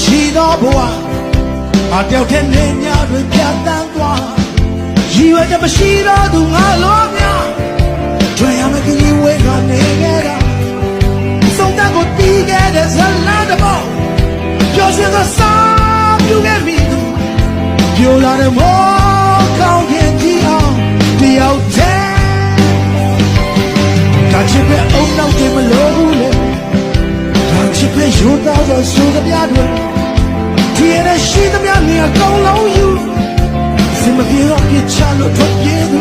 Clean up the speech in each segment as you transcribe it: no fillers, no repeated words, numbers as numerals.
မရှိတော့ဘဝအတယောက်တည်းနေညာတွေပြတ်တန်းသွားရည်ရွယ်ချက်မရှိတော့သူငါလိုများကျွမ်းရမယ့်ကလေးဝဲကနေခဲ့တာစုံတန်းကိုတီးခဲ့တဲ့ဇလန်တဘောပျော်ရွှင်သောစာပြုခဲ့မိသူပြိုလာတဲ့မောကောင်းခင်ကြည့်အောင်တယောက်တည်းကချစ်ပဲအုံနောက်တွေမလိုဘူးလေကချစ်ပဲရိုးသားသောဆိုကြပြတွေဒီရရှိသမျှနေအကုန်လုံးယူစင်မပြေတော့ပြချလို့ထွက်ပြေးသူ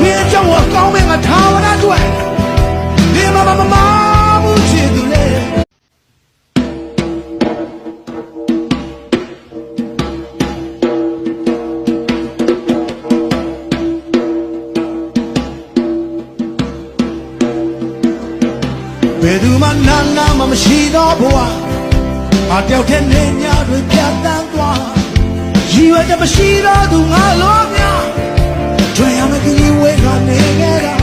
မင်းကြောင့်အကောင်းမဲ့ငါထာဝရတွေ့ဒီမမှုချစ်သူလေဘယ်သူမှနာမရှိတော့ဘဝအတယောက်တည်းနေညာတွေပြတ်တန်းသွားရည်ရွယ်ချက်မရှိတော့သူငါလိုများကျွမ်းရမယ့်ကလေးဝဲကနေခဲ့တာ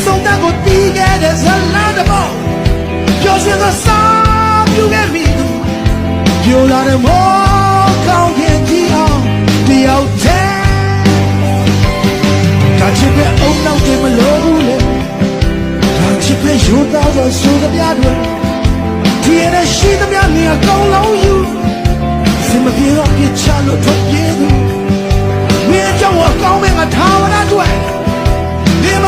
စုံတန်းကိုတီးခဲ့တဲ့ဇလန်တဘောပျော်ရွှင်သောစာပြုခဲ့မိသူပြိုလာတဲ့မောကောင်းခင်ကြည့်အောင်တယောက်တည်းကချစ်ပဲအုံနောက်တွေမလိုဘူးလေကချစ်ပဲရိုးသားသောဆိုကြပြတွေဒီရရှိသမျှနေအကုန်လုံးယူစင်မပြေတော့ပြချလို့ထွက်ပြေးသူမင်းကြောင့်အကောင်းမဲ့ငါထာဝရတွေ့ဒီမ